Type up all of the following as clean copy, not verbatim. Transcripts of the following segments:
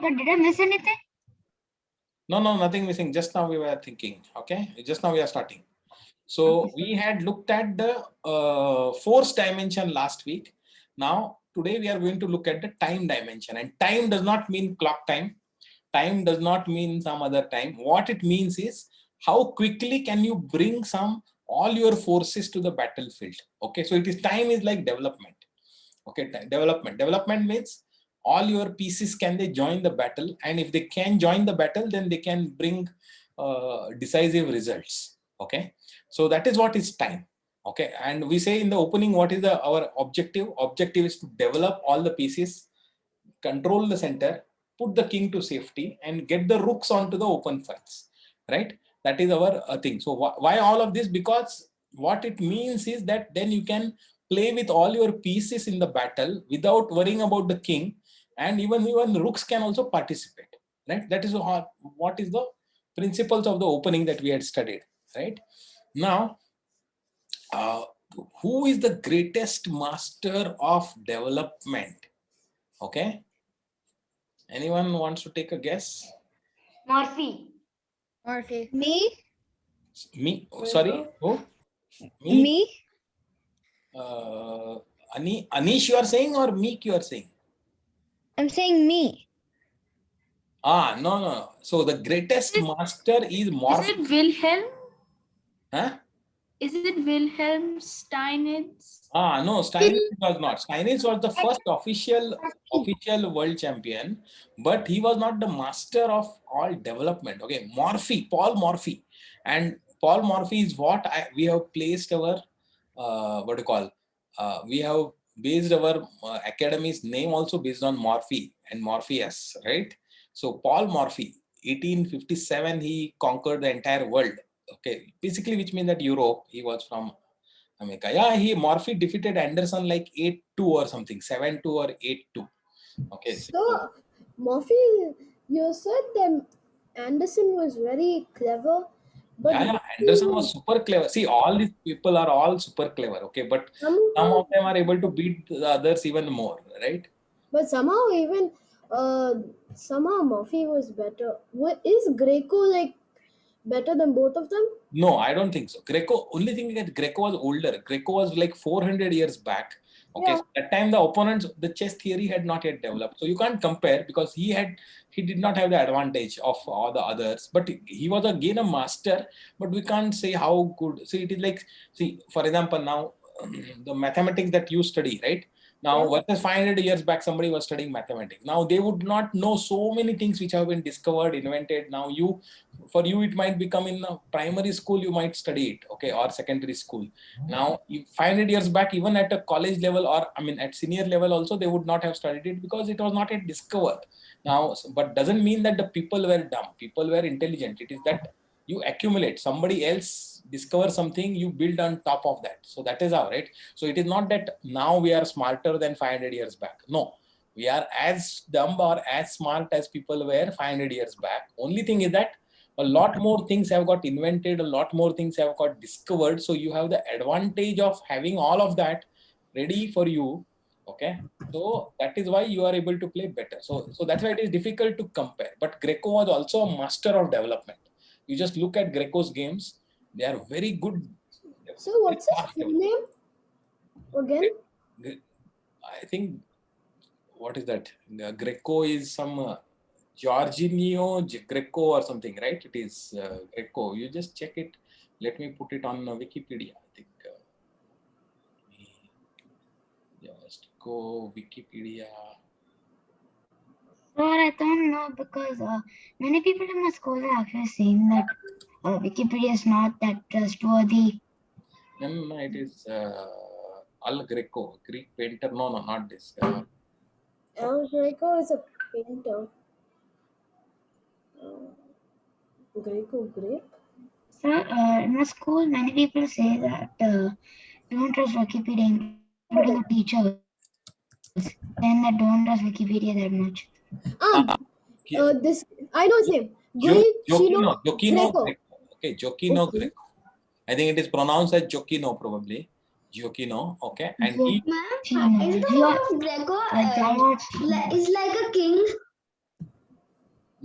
but did I miss anything? No, nothing missing. Just now we were thinking. Okay, just now we are starting. So we had looked at the force dimension last week. Now today we are going to look at the time dimension, and time does not mean clock time. Time does not mean some other time. What it means is how quickly can you bring all your forces to the battlefield. Okay, so it is time is like development. Okay, development means all your pieces, can they join the battle, and if they can join the battle, then they can bring decisive results. Okay, so that is what is time. Okay, and we say in the opening, what is our objective is to develop all the pieces, control the center, put the king to safety, and get the rooks onto the open files, right? That is our thing. So why all of this? Because what it means is that then you can play with all your pieces in the battle without worrying about the king, and even rooks can also participate, right? That is what is the principles of the opening that we had studied, right? Now, who is the greatest master of development? Okay, anyone wants to take a guess? Morphy. Me? Me? Sorry, who? Me? Anish you are saying, or Meek you are saying? I'm saying me. No. So the greatest master is Morphy. Is it Wilhelm? Huh? Is it Wilhelm Steinitz? No, Steinitz was not. Steinitz was the first official world champion, but he was not the master of all development. Okay, Paul Morphy. And Paul Morphy is what we have placed our, we have based our academy's name also based on Morphy and Morpheus, right? So Paul Morphy, 1857, he conquered the entire world. Okay, basically, which means that Europe, he was from America. Yeah, Morphy defeated Anderson like 8-2 or something, 7-2 or 8-2. Okay. So, Morphy, you said that Anderson was very clever. But yeah, Anderson was super clever. See, all these people are all super clever, okay, but some of them are able to beat the others even more, right? But somehow Morphy was better. Is Greco like better than both of them? No, I don't think so. Only thing is that Greco was older. Greco was like 400 years back. Okay, yeah. So that time the opponents, the chess theory had not yet developed. So you can't compare because he did not have the advantage of all the others. But he was again a master, but we can't say how good. See, it is like, for example, now the mathematics that you study, right? Now, what is 500 years back, somebody was studying mathematics. Now, they would not know so many things which have been discovered, invented. Now, for you, it might become in primary school, you might study it, okay, or secondary school. Now, 500 years back, even at a college level or, at senior level also, they would not have studied it because it was not yet discovered. Now, but doesn't mean that the people were dumb. People were intelligent. It is that you accumulate. Somebody else discover something, you build on top of that. So that is how, right? So it is not that now we are smarter than 500 years back. No, we are as dumb or as smart as people were 500 years back. Only thing is that a lot more things have got invented, a lot more things have got discovered. So you have the advantage of having all of that ready for you. Okay, so that is why you are able to play better. So that's why it is difficult to compare. But Greco was also a master of development. You just look at Greco's games; they are very good. So what's his full name again? I think, what is that? Greco is some Jorginho Greco or something, right? It is Greco. You just check it. Let me put it on Wikipedia. I think. Just go Wikipedia. Sir, I don't know because many people in my school are actually saying that Wikipedia is not that trustworthy. No, it is El Greco, Greek painter. No, not this. El Greco is a painter. Greco grape? Sir, in my school, many people say that don't trust Wikipedia, including the teachers. Then that don't trust Wikipedia that much. This I know his name. Giochino Greco. Okay, Giochino Greco. I think it is pronounced as Giochino probably. Giochino, okay. And he. Is the name of Greco is like a king?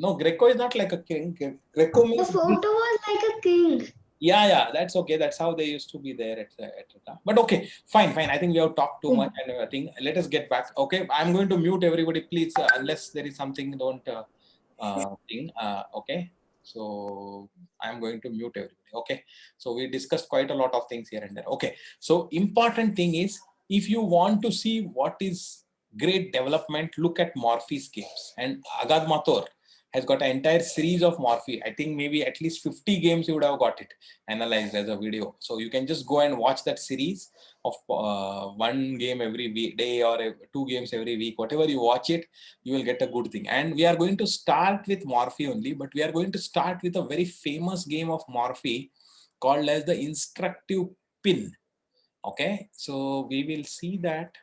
No, Greco is not like a king. Greco The means photo was like a king. yeah, that's okay. That's how they used to be there at. But okay, fine. I think we have talked too much, and I think let us get back. Okay, I'm going to mute everybody, please, unless there is something don't thing. Okay, so I'm going to mute everybody. Okay, so we discussed quite a lot of things here and there. Okay, so important thing is if you want to see what is great development, look at Morphy's games, and Agad Mathur has got an entire series of Morphy. I think maybe at least 50 games you would have got it analyzed as a video. So you can just go and watch that series of one game every day or 2 games every week. Whatever you watch it, you will get a good thing. And we are going to start with Morphy only, but we are going to start with a very famous game of Morphy called as the instructive pin. Okay, so we will see that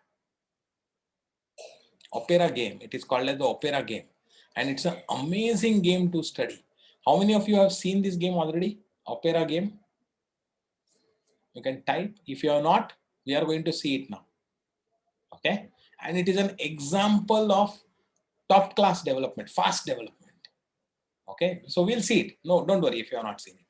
opera game. It is called as the opera game. And it's an amazing game to study. How many of you have seen this game already? Opera game. You can type. If you are not, we are going to see it now. Okay. And it is an example of top class development, fast development. Okay. So we'll see it. No, don't worry if you have not seen it.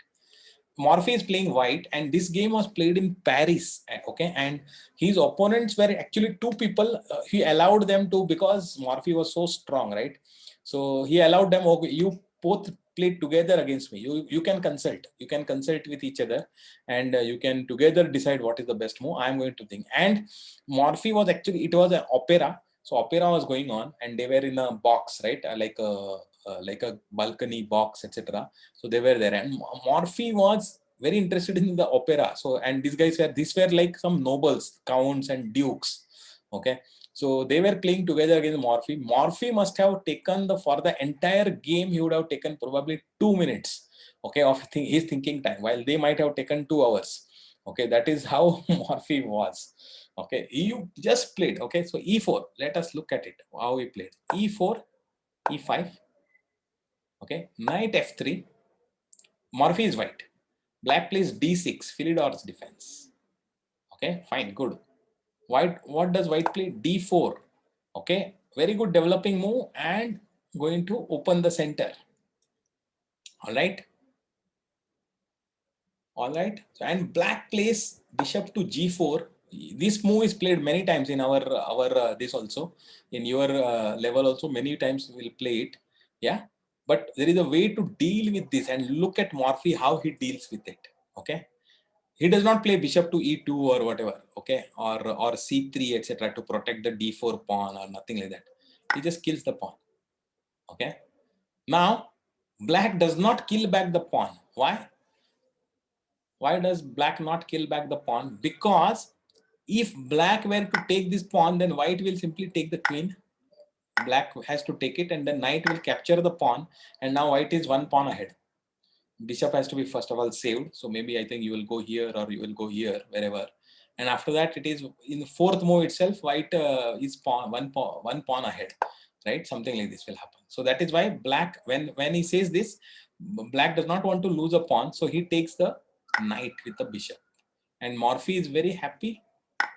Morphy is playing white, and this game was played in Paris. Okay, and his opponents were actually 2 people. He allowed them to, because Morphy was so strong, right? So he allowed them. Okay, you both play together against me. You can consult. You can consult with each other, and you can together decide what is the best move. I am going to think. And Morphy was actually, it was an opera. So opera was going on, and they were in a box, right? Like a balcony box, etc. So they were there, and Morphy was very interested in the opera. So, and these were like some nobles, counts and dukes. Okay, so they were playing together against Morphy. Morphy must have taken for the entire game, he would have taken probably 2 minutes, okay, of his thinking time, while they might have taken 2 hours. Okay, that is how Morphy was. Okay, you just played. Okay, so E4. Let us look at it. How he played. E4, E5. Okay, knight F3. Morphy is white. Black plays D6, Philidor's defense. Okay, fine, good. White, what does white play? D4. Okay, very good developing move and going to open the center. All right. All right. And black plays bishop to G4. This move is played many times in our this also, in your level also many times we'll play it. Yeah. But there is a way to deal with this, and look at Morphy how he deals with it. Okay. He does not play bishop to E2 or whatever, okay, or C3, etc. to protect the D4 pawn or nothing like that. He just kills the pawn. Okay. Now, black does not kill back the pawn. Why? Why does black not kill back the pawn? Because if black were to take this pawn, then white will simply take the queen. Black has to take it, and then knight will capture the pawn, and now white is 1 pawn ahead. Bishop has to be first of all saved. So maybe I think you will go here or you will go here, wherever. And after that, it is in the fourth move itself, white is one pawn ahead, right? Something like this will happen. So that is why black, when he says this, black does not want to lose a pawn. So he takes the knight with the bishop. And Morphy is very happy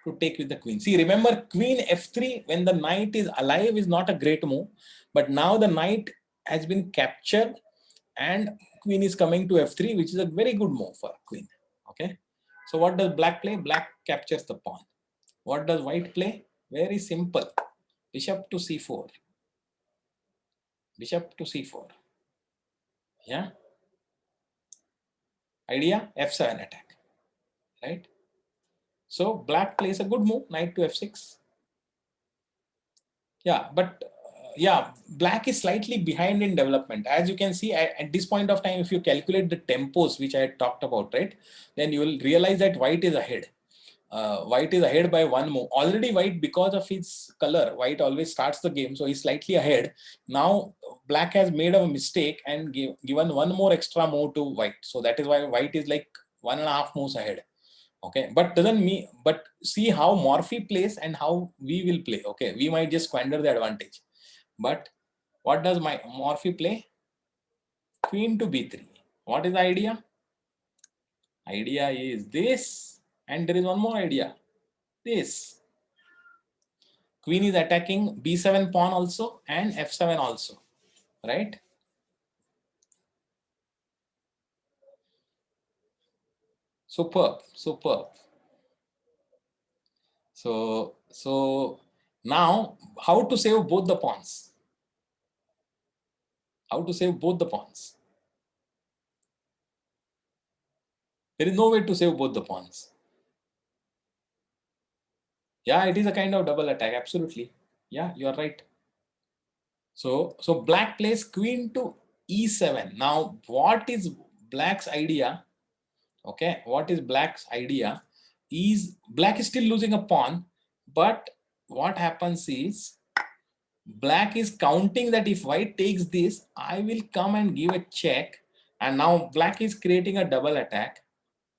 to take with the queen. See, remember, queen F3 when the knight is alive is not a great move. But now the knight has been captured and queen is coming to F3, which is a very good move for queen. Okay. So what does black play? Black captures the pawn. What does white play? Very simple. Bishop to C4. Bishop to C4. Yeah. Idea? F7 attack. Right. So black plays a good move, knight to F6. Yeah, but yeah, black is slightly behind in development. As you can see, at this point of time, if you calculate the tempos, which I had talked about, right, then you will realize that white is ahead. White is ahead by 1 move. Already white, because of his color, white always starts the game, so he's slightly ahead. Now, black has made a mistake and given 1 more extra move to white. So that is why white is like 1.5 moves ahead. Okay, but doesn't mean, but see how Morphy plays and how we will play. Okay, we might just squander the advantage. But what does my Morphy play? Queen to B3. What is the idea? Idea is this, and there is one more idea. This. Queen is attacking B7 pawn also and F7 also, right? Superb, superb. So now how to save both the pawns? How to save both the pawns? There is no way to save both the pawns. Yeah, it is a kind of double attack, absolutely. Yeah, you are right. So black plays queen to e7. Now, what is black's idea? Okay, what is black's idea? Is black is still losing a pawn, but what happens is black is counting that if white takes this, I will come and give a check. And now black is creating a double attack,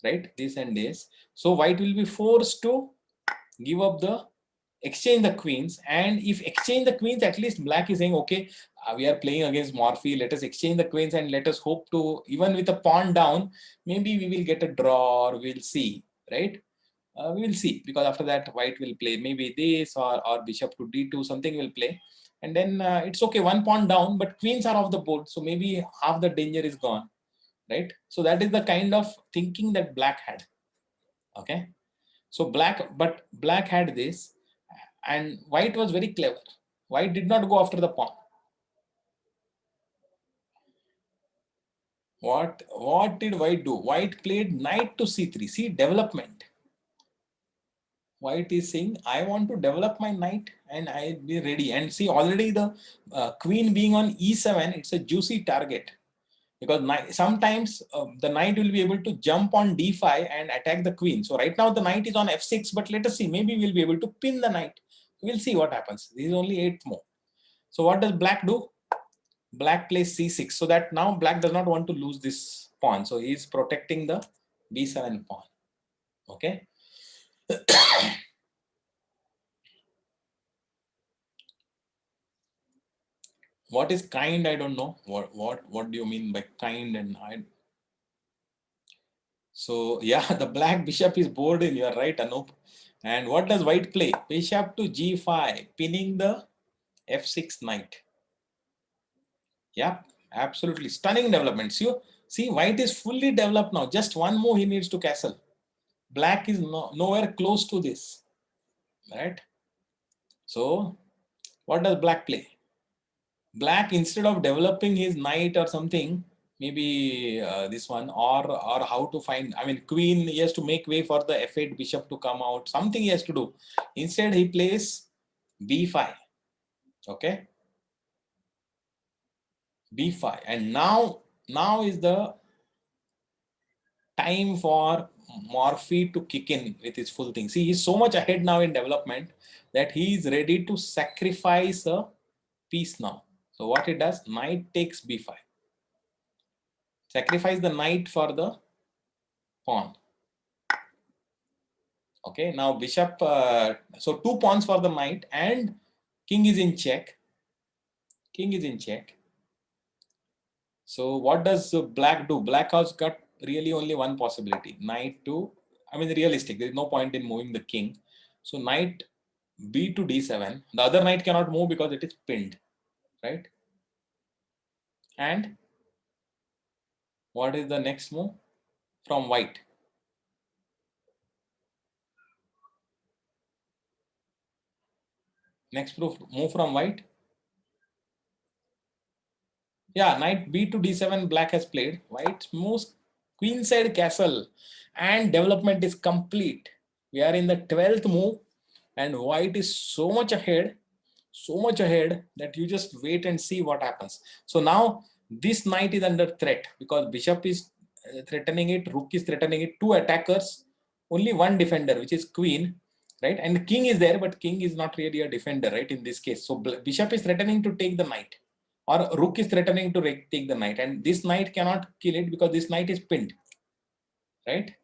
right? This and this. So white will be forced to give up the exchange the queens, and if exchange the queens, at least black is saying, okay, we are playing against Morphy, let us exchange the queens and let us hope to, even with a pawn down, maybe we will get a draw, or we'll see, right? We will see, because after that white will play maybe this, or bishop to d2, something will play, and then it's okay, one pawn down, but queens are off the board, so maybe half the danger is gone, right? So that is the kind of thinking that black had. Okay, so black had this, and white was very clever. White did not go after the pawn. What did white do? White played knight to c3. See, development. White is saying, I want to develop my knight and I'll be ready. And see, already the queen being on e7, it's a juicy target. Because sometimes the knight will be able to jump on d5 and attack the queen. So right now the knight is on f6, but let us see, maybe we'll be able to pin the knight. We'll see what happens. This is only 8 more. So what does black do? Black plays c6, so that now black does not want to lose this pawn. So he is protecting the b7 pawn. Okay. What is kind? I don't know. What do you mean by kind and I? So yeah, the black bishop is bored in. You are right, Anup. And what does white play? Bishop to g5, pinning the f6 knight. Yeah, absolutely stunning developments. You see, white is fully developed now. Just one move he needs to castle. Black is nowhere close to this, right? So what does black play? Black, instead of developing his knight or something, maybe this one, or how to find, I mean, queen, he has to make way for the f8 bishop to come out, something he has to do. Instead he plays b5. Okay, b5, and now is the time for Morphy to kick in with his full thing. See, he's so much ahead now in development that he is ready to sacrifice a piece now. So what it does, knight takes b5. Sacrifice the knight for the pawn. Okay, now bishop, so 2 pawns for the knight, and king is in check. King is in check. So what does black do? Black has got really only one possibility. Knight to, I mean, realistic. There is no point in moving the king. So knight b to d7. The other knight cannot move because it is pinned, right? And what is the next move from white? Next move from white. Yeah, knight b to d7 black has played. White moves queenside castle, and development is complete. We are in the 12th move, and white is so much ahead that you just wait and see what happens. So now this knight is under threat because bishop is threatening it, rook is threatening it, 2 attackers, only 1 defender, which is queen, right? And the king is there, but king is not really a defender, right, in this case. So bishop is threatening to take the knight, or rook is threatening to take the knight, and this knight cannot kill it because this knight is pinned, right?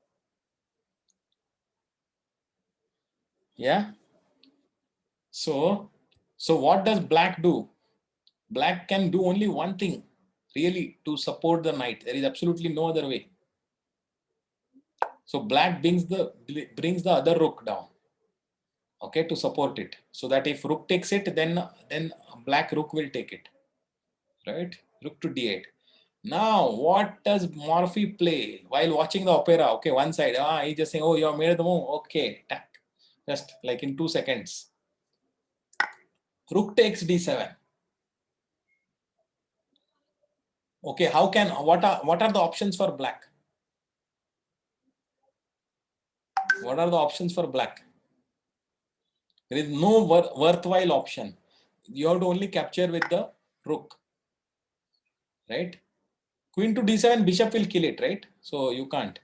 Yeah. So what does black do? Black can do only one thing, really, to support the knight. There is absolutely no other way. So black brings the other rook down, okay, to support it, so that if rook takes it, then black rook will take it, right? Rook to d8. Now, what does Morphy play while watching the opera? Okay, one side. He just saying, oh, you have made the move. Okay, tack. Just like in 2 seconds. Rook takes d7. Okay, what are the options for black? What are the options for black? There is no worthwhile option. You have to only capture with the rook, right? Queen to d7, bishop will kill it, right? So you can't.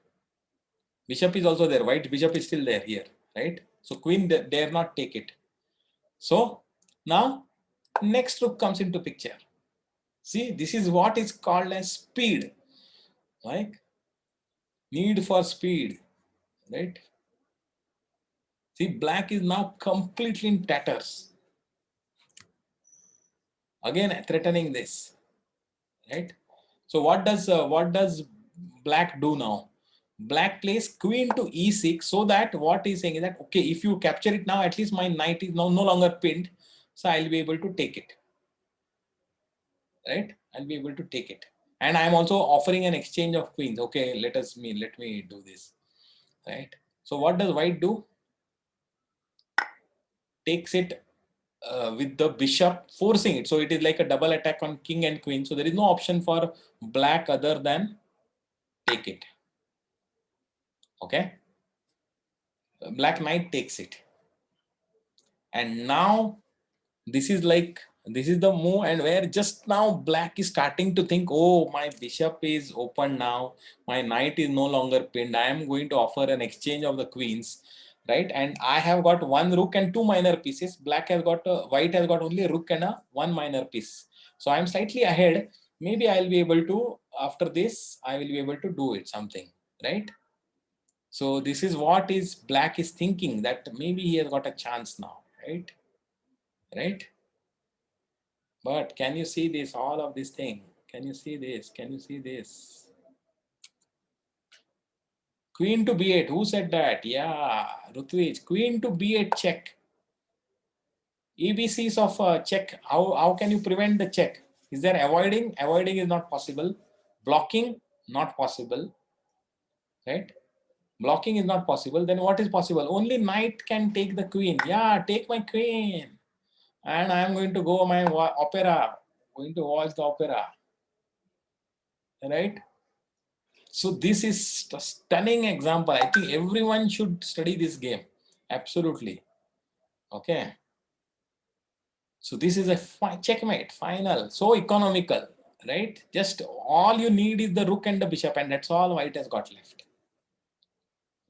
Bishop is also there. White bishop is still there here, right? So queen dare not take it. So now next rook comes into picture. See, this is what is called as speed, like need for speed, right? See, black is now completely in tatters. Again, threatening this, right? So what does black do now? Black plays queen to e6, so that what he's saying is that, okay, if you capture it now, at least my knight is now no longer pinned, so I'll be able to take it, right? I'll be able to take it, and I'm also offering an exchange of queens. Okay, let me do this, right? So what does white do? Takes it with the bishop, forcing it. So it is like a double attack on king and queen. So there is no option for black other than take it. Okay. Black knight takes it. And now this is the move, and where just now black is starting to think, oh, my bishop is open now. My knight is no longer pinned. I am going to offer an exchange of the queens. Right, and I have got one rook and two minor pieces. White has got only a rook and one minor piece. So I'm slightly ahead. Maybe I'll be able to, after this, I will be able to do it something, right? So this is what is black is thinking, that maybe he has got a chance now, right? Right? But can you see this? All of this thing. Can you see this? Can you see this? Queen to b8. Who said that? Yeah, Rutvij. Queen to b8 check. EBCs of check. How can you prevent the check? Is there avoiding? Avoiding is not possible. Blocking, not possible. Right? Blocking is not possible. Then what is possible? Only knight can take the queen. Yeah, take my queen. And I am going to go my opera. Going to watch the opera. Right? So this is a stunning example. I think everyone should study this game. Absolutely. Okay. So this is a checkmate, final, so economical, right? Just all you need is the rook and the bishop, and that's all white has got left,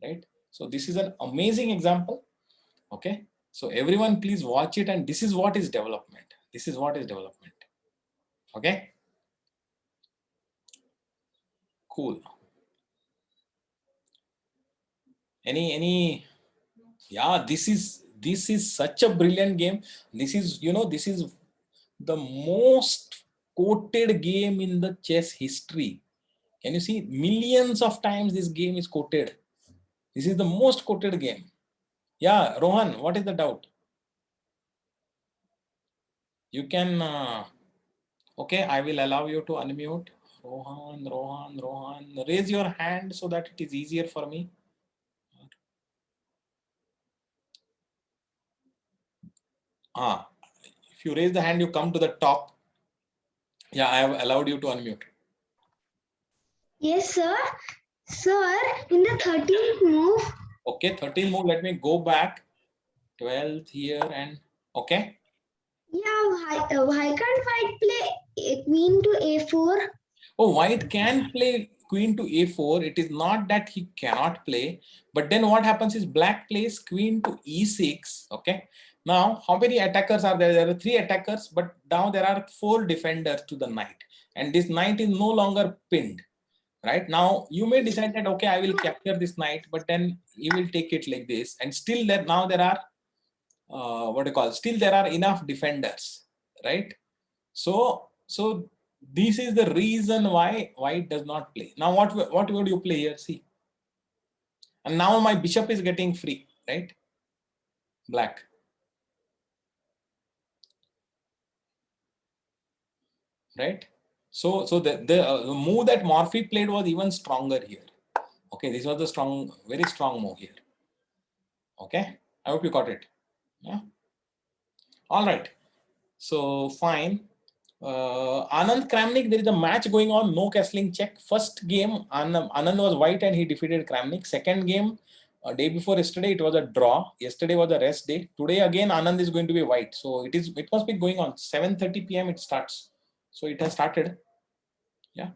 right? So this is an amazing example. Okay. So everyone please watch it, and this is what is development. This is what is development. Okay. Cool. Any yeah, this is such a brilliant game. This is the most quoted game in the chess history. Can you see? Millions of times this game is quoted. This is the most quoted game. Yeah, Rohan, what is the doubt? You can okay, I will allow you to unmute. Rohan, raise your hand so that it is easier for me. If you raise the hand, you come to the top. Yeah, I have allowed you to unmute. Yes, sir. Sir, in the 13th move. Okay, 13th move. Let me go back. 12th here and okay. Yeah, why can't white play queen to a4? Oh, white can play queen to a4. It is not that he cannot play, but then what happens is black plays queen to e6. Okay. Now, how many attackers are there? There are 3 attackers, but now there are 4 defenders to the knight, and this knight is no longer pinned. Right now, you may decide that okay, I will capture this knight, but then you will take it like this, and still there now there are still there are enough defenders, right? So this is the reason why white does not play. Now what would you play here? See, and now my bishop is getting free, right? Black. Right? So the move that Morphy played was even stronger here. Okay, this was the very strong move here. Okay, I hope you got it. Yeah. All right. So fine. Anand Kramnik, there is a match going on, no castling check. First game, Anand was white and he defeated Kramnik. Second game, day before yesterday, it was a draw. Yesterday was a rest day. Today again, Anand is going to be white. So it must be going on. 7:30 p.m. it starts. So it has started. Yeah,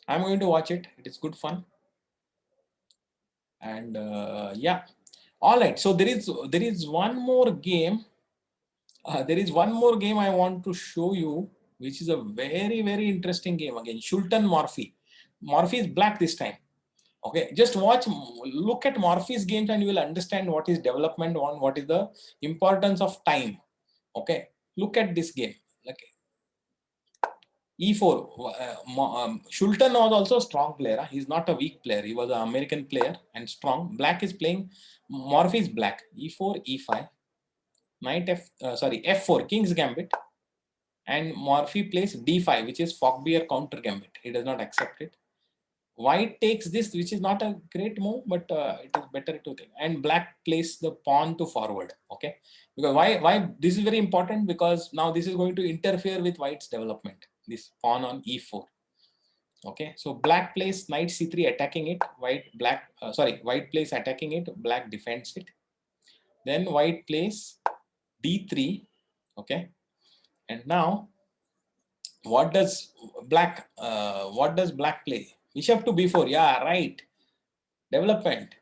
I'm going to watch it. It is good fun. And yeah, all right. So there is one more game. There is one more game I want to show you, which is a very, very interesting game again. Shulton Morphy. Morphy is black this time. Okay, just look at Morphy's games and you will understand what is development on, what is the importance of time. Okay, look at this game. Like E4. Shulton was also a strong player. He's not a weak player. He was an American player and strong. Black is playing. Morphy is black. E4, E5. Knight F4, King's Gambit. And Morphy plays D5, which is Fogbear counter gambit. He does not accept it. White takes this, which is not a great move, but it is better to take. And black plays the pawn to forward. Okay, because why this is very important, because now this is going to interfere with white's development. This pawn on E4. Okay, so black plays knight C3 attacking it. White plays attacking it. Black defends it. Then white plays D3. Okay, and now what does black play? Bishop to b4. Yeah, right. Development,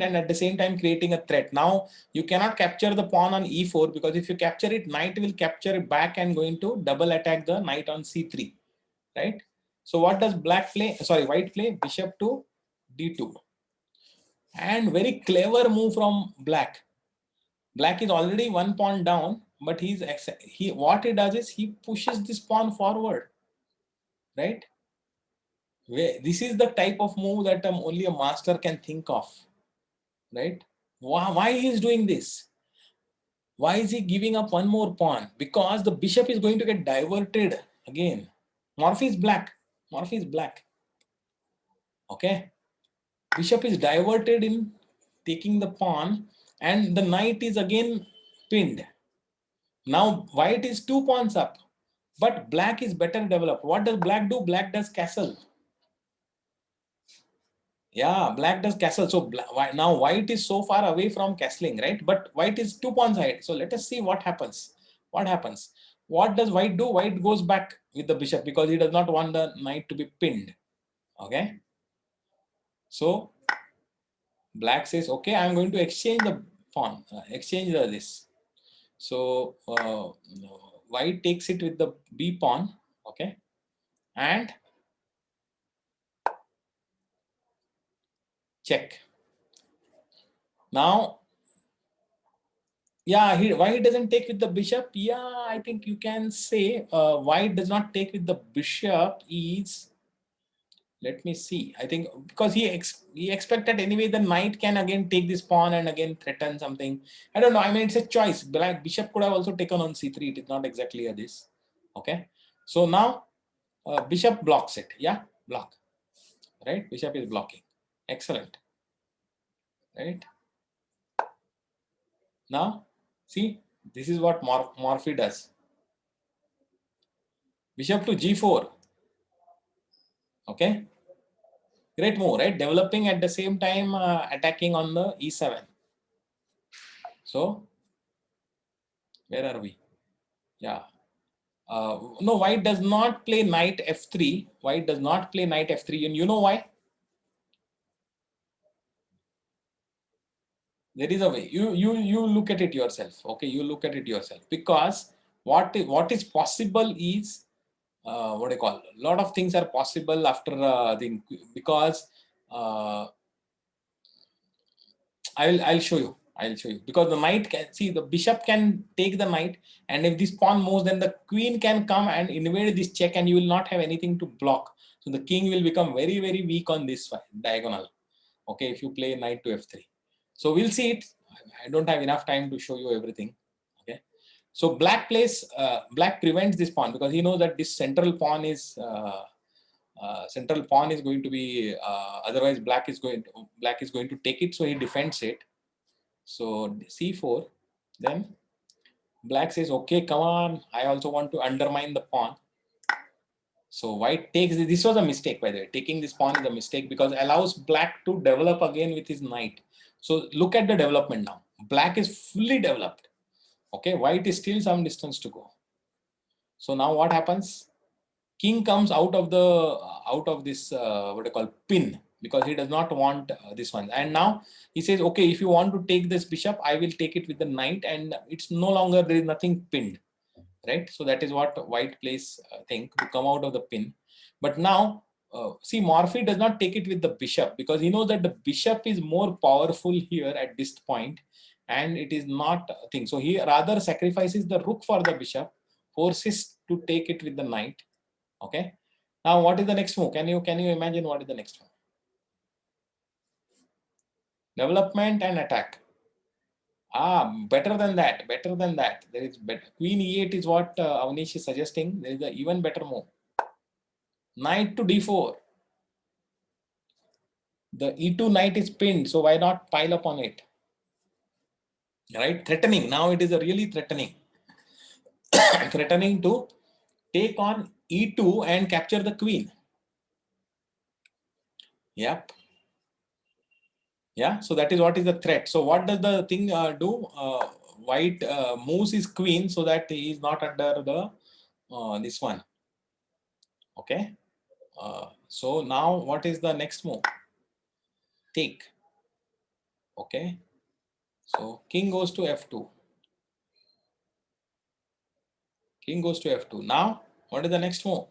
and at the same time creating a threat. Now you cannot capture the pawn on e4, because if you capture it, knight will capture it back and going to double attack the knight on c3, right? So what does white play? Bishop to d2. And very clever move from black. Black is already one pawn down, but what he does is he pushes this pawn forward, right? This is the type of move that only a master can think of, right? Why he is doing this? Why is he giving up one more pawn? Because the bishop is going to get diverted again. Morphy is black. Okay. Bishop is diverted in taking the pawn, and the knight is again pinned. Now white is 2 pawns up, but black is better developed. What does black do? Black does castle. Yeah, black does castle. So now white is so far away from castling, right? But white is 2 pawns ahead. So let us see what happens. What does white do? White goes back with the bishop because he does not want the knight to be pinned. Okay. So black says, okay, I'm going to exchange the pawn, this. So white takes it with the b pawn. Okay. And check. Now, yeah, why he doesn't take with the bishop? Yeah, I think you can say white does not take with the bishop is, let me see. I think because he expected anyway the knight can again take this pawn and again threaten something. I don't know. I mean, it's a choice. Black bishop could have also taken on c3. It is not exactly this. Okay. So now bishop blocks it. Yeah, block. Right. Bishop is blocking. Excellent. Right. Now, see, this is what Morphy does. Bishop to g4. Okay. Great move, right? Developing at the same time, attacking on the e7. So, where are we? Yeah. No, white does not play knight f3. White does not play knight f3. And you know why? There is a way. You look at it yourself. Okay, you look at it yourself. Because what is possible is what do you call? A lot of things are possible after because I'll show you. Because the knight can see, the bishop can take the knight, and if this pawn moves, then the queen can come and invade this check, and you will not have anything to block. So the king will become very, very weak on this diagonal. Okay, if you play knight to f3. So we'll see it. I don't have enough time to show you everything. Okay, So black prevents this pawn because he knows that this central pawn is going to be otherwise black is going to take it. So he defends it. So c4. Then black says, okay, come on, I also want to undermine the pawn. So white takes this was a mistake, by the way. Taking this pawn is a mistake because it allows black to develop again with his knight. So look at the development now. Black is fully developed. Okay, white is still some distance to go. So now what happens? King comes out of this what do you call pin, because he does not want this one. And now he says, okay, if you want to take this bishop, I will take it with the knight, and it's no longer, there is nothing pinned, right? So that is what white plays thing to come out of the pin. But now see, Morphy does not take it with the bishop because he knows that the bishop is more powerful here at this point, and it is not a thing. So he rather sacrifices the rook for the bishop, forces to take it with the knight. Okay. Now what is the next move? Can you imagine what is the next move? Development and attack. Better than that. There is better. Queen e8 is what Avnish is suggesting. There is an even better move. Knight to d4. The e2 knight is pinned, so why not pile up on it? Right? Threatening. Now it is a really threatening. Threatening to take on e2 and capture the queen. Yep. Yeah, so that is what is the threat. So what does the thing do? White moves his queen so that he is not under the this one. Okay. So now what is the next move? Take. Okay. So king goes to f2. King goes to f2. Now what is the next move?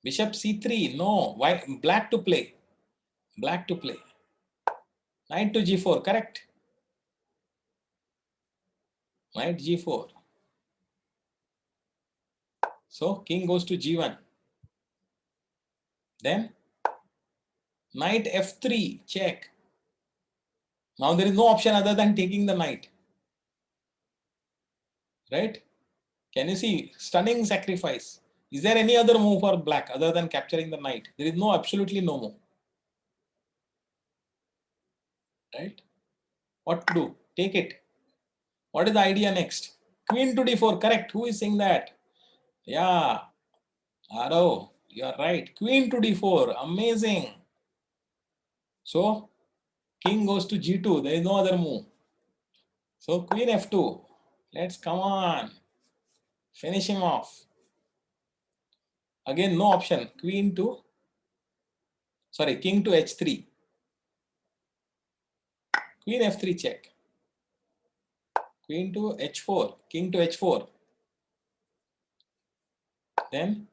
Bishop c3. No. Why? Black to play. Black to play. Knight to g4. Correct. Knight g4. So king goes to g1. Then knight f3. Check. Now there is no option other than taking the knight. Right? Can you see? Stunning sacrifice. Is there any other move for black other than capturing the knight? There is no, absolutely no move. Right? What to do? Take it. What is the idea next? Queen to d4. Correct. Who is saying that? Yeah. Aro, you are right. Queen to d4. Amazing. So king goes to g2. There is no other move. So queen f2. Let's come on. Finish him off. Again, no option. King to h3. Queen f3 check. Queen to h4. King to h4. Then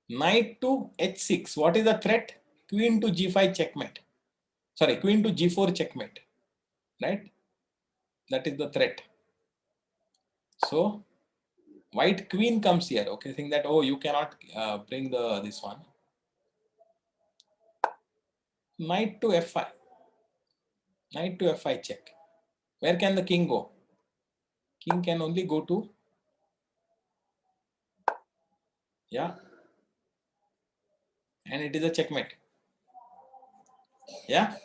knight to h6. What is the threat? Queen to g5 checkmate. Sorry, queen to g4 checkmate. Right? That is the threat. So white queen comes here. Okay, think that, oh, you cannot bring this one. Knight to f5. Knight to f5 check. Where can the king go? King can only go to, yeah, and it is a checkmate. Yeah.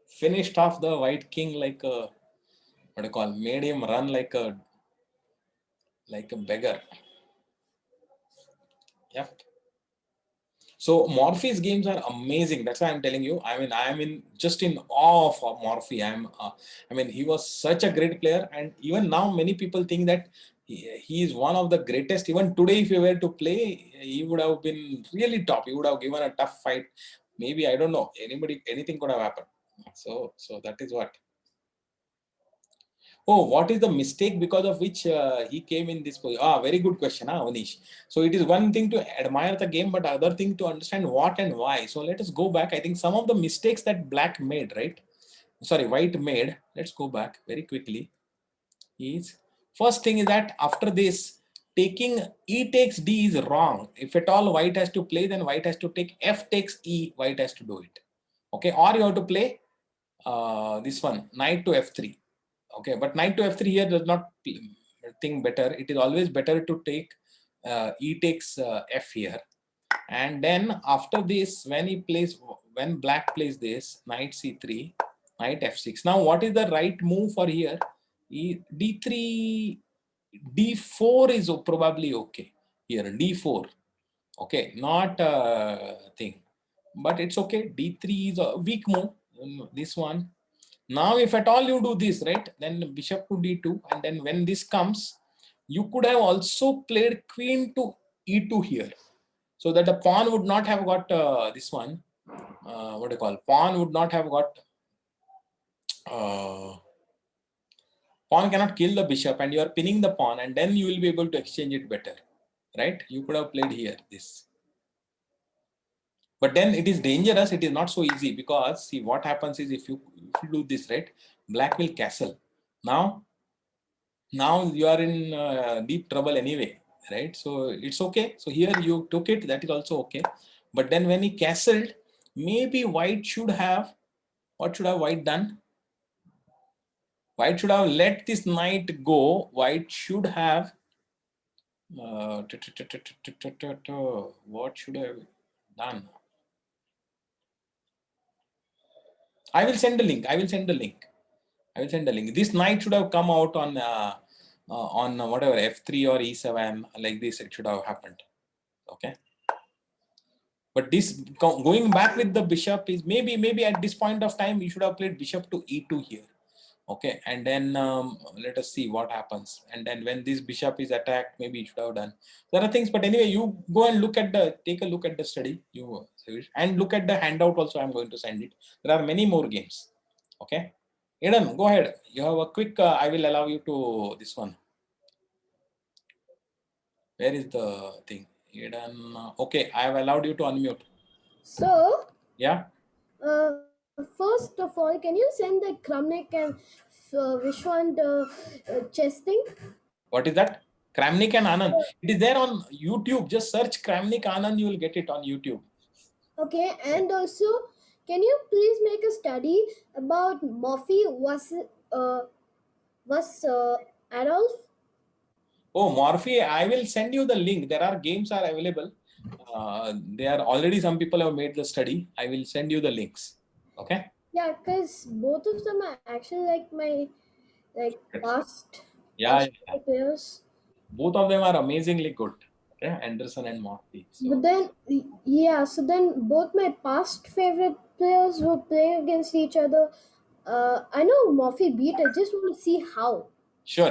Finished off the white king like a, what do you call, made him run like a beggar. Yep. So Morphy's games are amazing. That's why I'm telling you. I mean, I am just in awe of Morphy. I mean, he was such a great player, and even now many people think that he is one of the greatest. Even today, if he were to play, he would have been really top. He would have given a tough fight. Maybe, I don't know. Anything could have happened. So that is what. Oh, what is the mistake because of which he came in this position? Very good question, Avnish. So it is one thing to admire the game, but other thing to understand what and why. So let us go back. I think some of the mistakes that black made, right? Sorry, white made. Let's go back very quickly. First thing is that after this, taking E takes D is wrong. If at all white has to play, then white has to take F takes E, white has to do it. Okay, or you have to play this one, knight to F3. Okay, but knight to F3 here does not think better. It is always better to take E takes F here. And then after this, when black plays this, knight C3, knight F6. Now what is the right move for here? D3, D4 is probably okay here. D4, okay, not thing, but it's okay. D3 is a weak move. This one. Now, if at all you do this, right, then bishop to D2, and then when this comes, you could have also played queen to E2 here, so that the pawn would not have got this one. What do you call? Pawn would not have got. Pawn cannot kill the bishop, and you are pinning the pawn, and then you will be able to exchange it better, right? You could have played here this. But then it is dangerous. It is not so easy, because see what happens is if you do this, right, black will castle. Now you are in deep trouble anyway, right? So it's okay. So here you took it. That is also okay. But then when he castled, maybe white should have, what should have white done? White should have let this knight go. White should have, what should I have done? I will send a link. I will send a link. This knight should have come out on whatever F3 or E7, like this. It should have happened. Okay. But this going back with the bishop is maybe at this point of time you should have played bishop to E2 here. Okay, and then let us see what happens. And then when this bishop is attacked, maybe you should have done. There are things, but anyway, you go and take a look at the study. And look at the handout also. I'm going to send it. There are many more games. Okay, Eden, go ahead. You have a quick. I will allow you to this one. Where is the thing, Eden? Okay, I have allowed you to unmute. So, Yeah. First of all, can you send the Kramnik and Vishwant chess thing? What is that? Kramnik and Anand. It is there on YouTube. Just search Kramnik Anand. You will get it on YouTube. Okay, and also, can you please make a study about Morphy was Adolf? Oh, Morphy, I will send you the link. There are games are available. There are already some people have made the study. I will send you the links. Okay. Yeah, because both of them are actually like my past players. Both of them are amazingly good. Okay, Anderson and Morphy. So. But then, yeah, so then both my past favorite players who play against each other. I know Morphy beat. I just want to see how. Sure.